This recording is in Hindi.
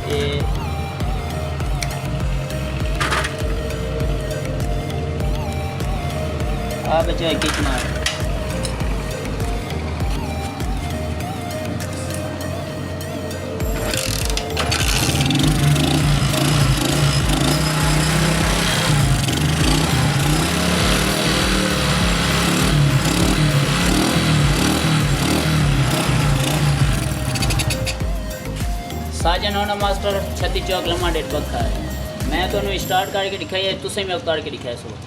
ये बच्चे किक मार। साजन होना मास्टर 36 चौक लम्मा डेट पक्का है। मैं तो स्टार्ट करके दिखाई है, तुसें मैं उतार के दिखाया सो।